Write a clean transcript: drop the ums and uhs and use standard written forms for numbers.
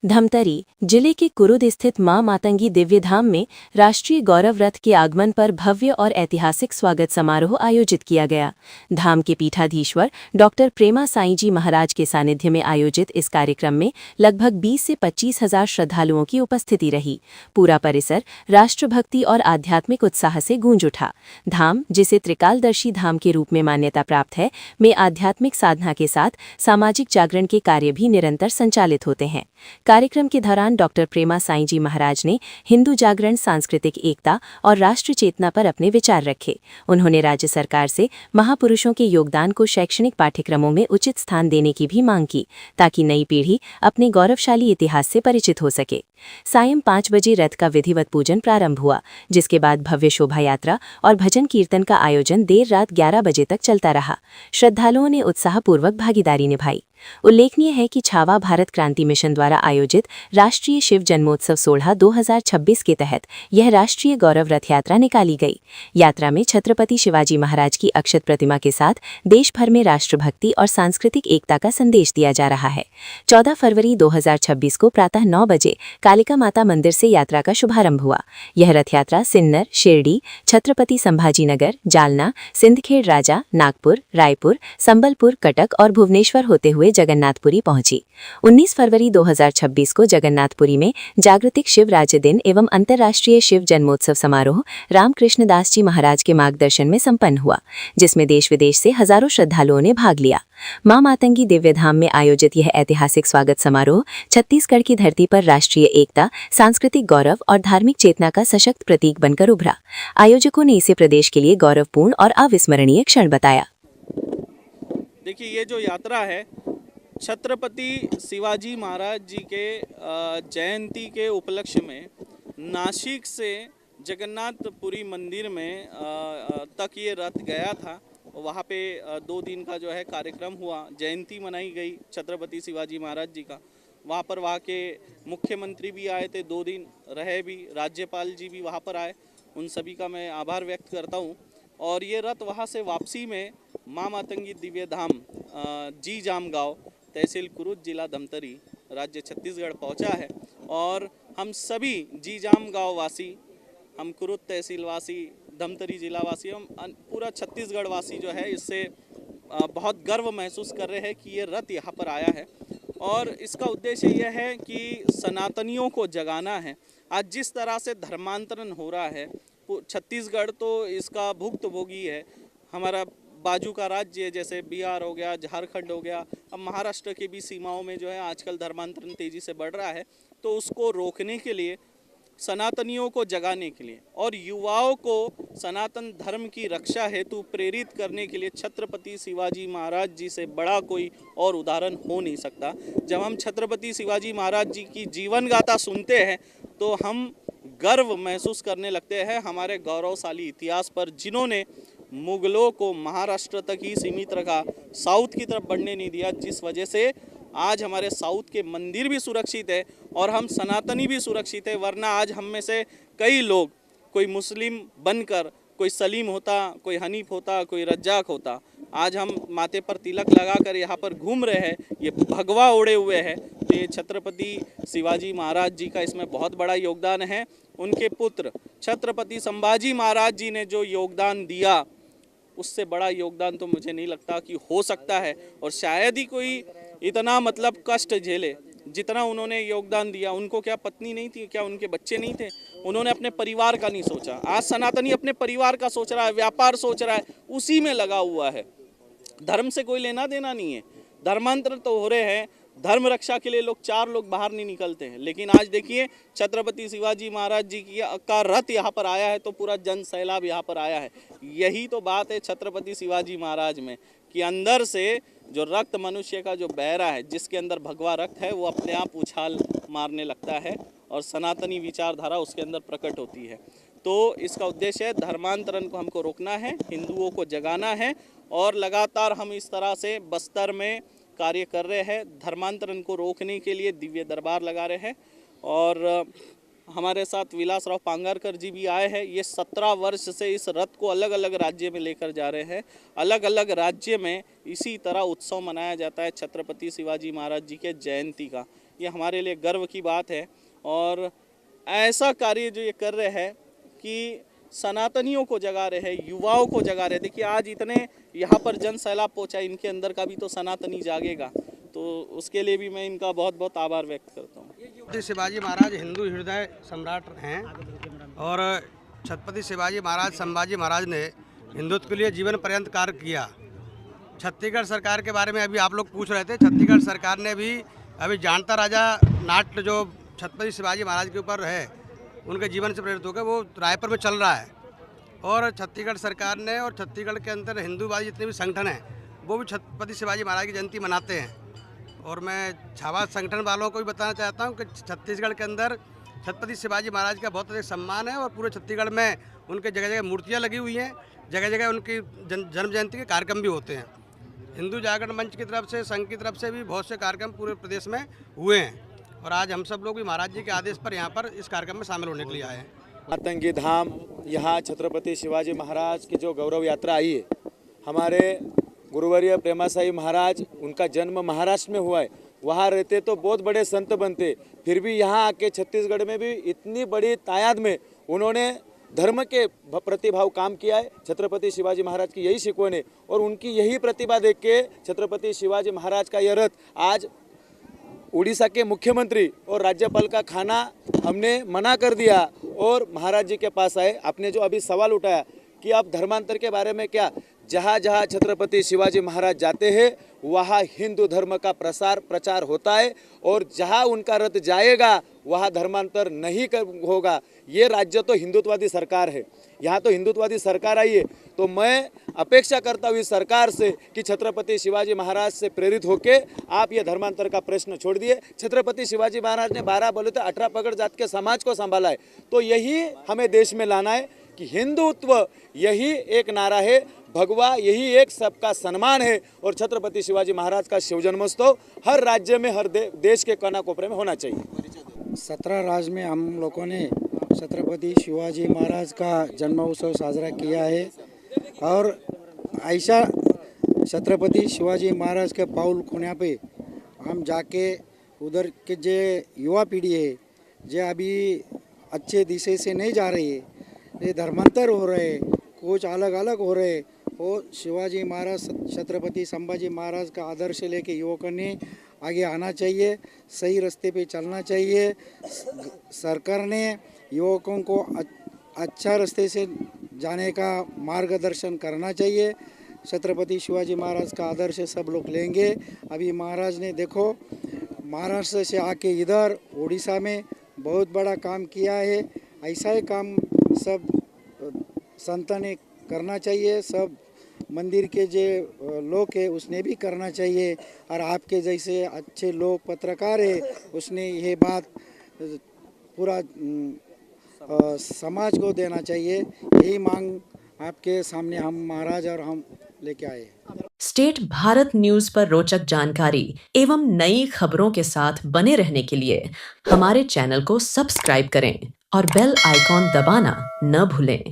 धमतरी जिले के कुरुद स्थित मां मातंगी दिव्य धाम में राष्ट्रीय गौरव रथ के आगमन पर भव्य और ऐतिहासिक स्वागत समारोह आयोजित किया गया। धाम के पीठाधीश्वर डॉक्टर प्रेमा साईं जी महाराज के सानिध्य में आयोजित इस कार्यक्रम में लगभग 20 से 25 हजार श्रद्धालुओं की उपस्थिति रही। पूरा परिसर राष्ट्रभक्ति और आध्यात्मिक उत्साह से गूंज उठा। धाम, जिसे त्रिकालदर्शी धाम के रूप में मान्यता प्राप्त है, में आध्यात्मिक साधना के साथ सामाजिक जागरण के कार्य भी निरंतर संचालित होते हैं। कार्यक्रम के दौरान डॉक्टर प्रेमा साईं जी महाराज ने हिंदू जागरण, सांस्कृतिक एकता और राष्ट्र चेतना पर अपने विचार रखे। उन्होंने राज्य सरकार से महापुरुषों के योगदान को शैक्षणिक पाठ्यक्रमों में उचित स्थान देने की भी मांग की, ताकि नई पीढ़ी अपने गौरवशाली इतिहास से परिचित हो सके। सायं 5 बजे रथ का विधिवत पूजन प्रारंभ हुआ, जिसके बाद भव्य शोभा यात्रा और भजन कीर्तन का आयोजन देर रात 11 बजे तक चलता रहा। श्रद्धालुओं ने उत्साहपूर्वक भागीदारी निभाई। उल्लेखनीय है कि छावा भारत क्रांति मिशन द्वारा आयोजित राष्ट्रीय शिव जन्मोत्सव 16/2026 के तहत यह राष्ट्रीय गौरव रथ यात्रा निकाली गई। यात्रा में छत्रपति शिवाजी महाराज की अक्षत प्रतिमा के साथ देश भर में राष्ट्रभक्ति और सांस्कृतिक एकता का संदेश दिया जा रहा है। 14 फरवरी 2026 को प्रातः 9 बजे कालिका माता मंदिर से यात्रा का शुभारंभ हुआ। यह रथ यात्रा सिन्नर, शिरडी, छत्रपति संभाजीनगर, जालना, सिंदखेड़ राजा, नागपुर, रायपुर, संबलपुर, कटक और भुवनेश्वर होते हुए जगन्नाथपुरी पहुंची। 19 फरवरी 2026 को जगन्नाथपुरी में जागृतिक शिव राज्य दिन एवं अंतर्राष्ट्रीय शिव जन्मोत्सव समारोह रामकृष्ण दास जी महाराज के मार्गदर्शन में संपन्न हुआ, जिसमें देश विदेश से हजारों श्रद्धालुओं ने भाग लिया। मां मातंगी दिव्य धाम में आयोजित यह ऐतिहासिक स्वागत समारोह छत्तीसगढ़ की धरती पर राष्ट्रीय एकता, सांस्कृतिक गौरव और धार्मिक चेतना का सशक्त प्रतीक बनकर उभरा। आयोजकों ने इसे प्रदेश के लिए गौरवपूर्ण और अविस्मरणीय क्षण बताया। देखिए, ये जो यात्रा है छत्रपति शिवाजी महाराज जी के जयंती के उपलक्ष्य में नासिक से जगन्नाथपुरी मंदिर में तक ये रथ गया था। वहाँ पे 2 दिन का जो है कार्यक्रम हुआ, जयंती मनाई गई छत्रपति शिवाजी महाराज जी का। वहाँ पर वहाँ के मुख्यमंत्री भी आए थे, 2 दिन रहे भी, राज्यपाल जी भी वहाँ पर आए। उन सभी का मैं आभार व्यक्त करता हूँ। और ये रथ वहाँ से वापसी में मां मातंगी दिव्य धाम जी जाम गाँव, तहसील कुरुद, जिला धमतरी, राज्य छत्तीसगढ़ पहुंचा है। और हम सभी जी जाम गाँव वासी, हम कुरुद तहसील वासी, धमतरी जिला वासी, हम पूरा छत्तीसगढ़ वासी जो है इससे बहुत गर्व महसूस कर रहे हैं कि ये रथ यहाँ पर आया है। और इसका उद्देश्य यह है कि सनातनियों को जगाना है। आज जिस तरह से धर्मांतरण हो रहा है, छत्तीसगढ़ तो इसका भुक्तभोगी है। हमारा बाजू का राज्य जैसे बिहार हो गया, झारखंड हो गया, अब महाराष्ट्र की भी सीमाओं में जो है आजकल धर्मांतरण तेजी से बढ़ रहा है। तो उसको रोकने के लिए, सनातनियों को जगाने के लिए और युवाओं को सनातन धर्म की रक्षा हेतु प्रेरित करने के लिए छत्रपति शिवाजी महाराज जी से बड़ा कोई और उदाहरण हो नहीं सकता। जब हम छत्रपति शिवाजी महाराज जी की जीवन गाथा सुनते हैं तो हम गर्व महसूस करने लगते हैं हमारे गौरवशाली इतिहास पर, जिन्होंने मुगलों को महाराष्ट्र तक ही सीमित रखा, साउथ की तरफ बढ़ने नहीं दिया, जिस वजह से आज हमारे साउथ के मंदिर भी सुरक्षित है और हम सनातनी भी सुरक्षित है। वरना आज हम में से कई लोग, कोई मुस्लिम बनकर, कोई सलीम होता, कोई हनीफ होता, कोई रज्जाक होता, आज हम माथे पर तिलक लगाकर यहाँ पर घूम रहे हैं, ये भगवा ओढ़े हुए हैं। तो ये छत्रपति शिवाजी महाराज जी का इसमें बहुत बड़ा योगदान है। उनके पुत्र छत्रपति संभाजी महाराज जी ने जो योगदान दिया, उससे बड़ा योगदान तो मुझे नहीं लगता कि हो सकता है। और शायद ही कोई इतना मतलब कष्ट झेले जितना उन्होंने योगदान दिया। उनको क्या पत्नी नहीं थी, क्या उनके बच्चे नहीं थे? उन्होंने अपने परिवार का नहीं सोचा। आज सनातनी अपने परिवार का सोच रहा है, व्यापार सोच रहा है, उसी में लगा हुआ है। धर्म से कोई लेना देना नहीं है। धर्मांतर तो हो रहे हैं, धर्म रक्षा के लिए लोग 4 लोग बाहर नहीं निकलते हैं, लेकिन आज देखिए छत्रपति शिवाजी महाराज जी का रथ यहाँ पर आया है तो पूरा जन सैलाब यहाँ पर आया है। यही तो बात है छत्रपति शिवाजी महाराज में, कि अंदर से जो रक्त मनुष्य का जो बह रहा है, जिसके अंदर भगवा रक्त है, वो अपने आप उछाल मारने लगता है और सनातनी विचारधारा उसके अंदर प्रकट होती है। तो इसका उद्देश्य है धर्मांतरण को हमको रोकना है, हिंदुओं को जगाना है। और लगातार हम इस तरह से बस्तर में कार्य कर रहे हैं, धर्मांतरण को रोकने के लिए दिव्य दरबार लगा रहे हैं। और हमारे साथ विलासराव पांगारकर जी भी आए हैं। ये 17 वर्ष से इस रथ को अलग अलग राज्य में लेकर जा रहे हैं। अलग अलग राज्य में इसी तरह उत्सव मनाया जाता है छत्रपति शिवाजी महाराज जी के जयंती का। ये हमारे लिए गर्व की बात है। और ऐसा कार्य जो ये कर रहे हैं कि सनातनियों को जगा रहे हैं, युवाओं को जगा रहे हैं। देखिए आज इतने यहाँ पर जन सैलाब पहुँचा, इनके अंदर का भी तो सनातनी जागेगा, तो उसके लिए भी मैं इनका बहुत बहुत आभार व्यक्त करता हूँ। छत्रपति शिवाजी महाराज हिंदू हृदय सम्राट हैं और छत्रपति शिवाजी महाराज संभाजी महाराज ने हिंदुत्व के लिए जीवन पर्यंत कार्य किया। छत्तीसगढ़ सरकार के बारे में अभी आप लोग पूछ रहे थे, छत्तीसगढ़ सरकार ने भी अभी जानता राजा नाट्य जो छत्रपति शिवाजी महाराज के ऊपर है, उनके जीवन से प्रेरित होकर वो रायपुर में चल रहा है। और छत्तीसगढ़ सरकार ने और छत्तीसगढ़ के अंदर हिंदूवादी जितने भी संगठन हैं वो भी छत्रपति शिवाजी महाराज की जयंती मनाते हैं। और मैं छावा संगठन वालों को भी बताना चाहता हूँ कि छत्तीसगढ़ के अंदर छत्रपति शिवाजी महाराज का बहुत अधिक सम्मान है और पूरे छत्तीसगढ़ में उनके जगह जगह मूर्तियाँ लगी हुई हैं, जगह जगह उनकी जन्म जयंती के कार्यक्रम भी होते हैं। हिंदू जागरण मंच की तरफ से, संघ की तरफ से भी बहुत से कार्यक्रम पूरे प्रदेश में हुए हैं और आज हम सब लोग भी महाराज जी के आदेश पर यहाँ पर इस कार्यक्रम में शामिल होने के लिए आए हैं। मातंगी धाम, यहाँ छत्रपति शिवाजी महाराज की जो गौरव यात्रा आई है, हमारे गुरुवर्य प्रेमासाई महाराज, उनका जन्म महाराष्ट्र में हुआ है। वहाँ रहते तो बहुत बड़े संत बनते, फिर भी यहाँ आके छत्तीसगढ़ में भी इतनी बड़ी तादाद में उन्होंने धर्म के प्रतिभाव काम किया है। छत्रपति शिवाजी महाराज की यही शिकवण है और उनकी यही प्रतिभा देख के छत्रपति शिवाजी महाराज का यह रथ आज उड़ीसा के मुख्यमंत्री और राज्यपाल का खाना हमने मना कर दिया और महाराज जी के पास आए। आपने जो अभी सवाल उठाया कि आप धर्मांतर के बारे में क्या, जहाँ जहाँ छत्रपति शिवाजी महाराज जाते हैं वहाँ हिंदू धर्म का प्रचार होता है और जहाँ उनका रथ जाएगा वहाँ धर्मांतर नहीं होगा। ये राज्य तो हिंदुत्ववादी सरकार है, यहाँ तो हिंदुत्ववादी सरकार आई है। तो मैं अपेक्षा करता हूँ इस सरकार से कि छत्रपति शिवाजी महाराज से प्रेरित होके आप ये धर्मांतर का प्रश्न छोड़ दिए। छत्रपति शिवाजी महाराज ने 12 बोले तो 18 पगड़ जात के समाज को संभाला है, तो यही हमें देश में लाना है कि हिंदुत्व यही एक नारा है, भगवा यही एक सबका सम्मान है और छत्रपति शिवाजी महाराज का शिव जन्मोत्सव हर राज्य में, हर देश के कोना कोपरे में होना चाहिए। 17 राज्य में हम लोगों ने छत्रपति शिवाजी महाराज का जन्मोत्सव साजरा किया है और ऐसा छत्रपति शिवाजी महाराज के पाउल खुना पे हम जाके उधर के जो युवा पीढ़ी है जो अभी अच्छे दिशे से नहीं जा रही है, ये धर्मांतर हो रहे, कुछ अलग अलग हो रहे, वो शिवाजी महाराज छत्रपति संभाजी महाराज का आदर्श लेके युवकों ने आगे आना चाहिए, सही रास्ते पे चलना चाहिए। सरकार ने युवकों को अच्छा रास्ते से जाने का मार्गदर्शन करना चाहिए। छत्रपति शिवाजी महाराज का आदर्श सब लोग लेंगे। अभी महाराज ने देखो महाराष्ट्र से आके इधर उड़ीसा में बहुत बड़ा काम किया है, ऐसा ही काम सब संतों ने करना चाहिए, सब मंदिर के जो लोग है उसने भी करना चाहिए और आपके जैसे अच्छे लोग पत्रकार है उसने ये बात पूरा समाज को देना चाहिए। यही मांग आपके सामने हम महाराज और हम लेके आए। स्टेट भारत न्यूज पर रोचक जानकारी एवं नई खबरों के साथ बने रहने के लिए हमारे चैनल को सब्सक्राइब करें और बेल आइकॉन दबाना न भूलें।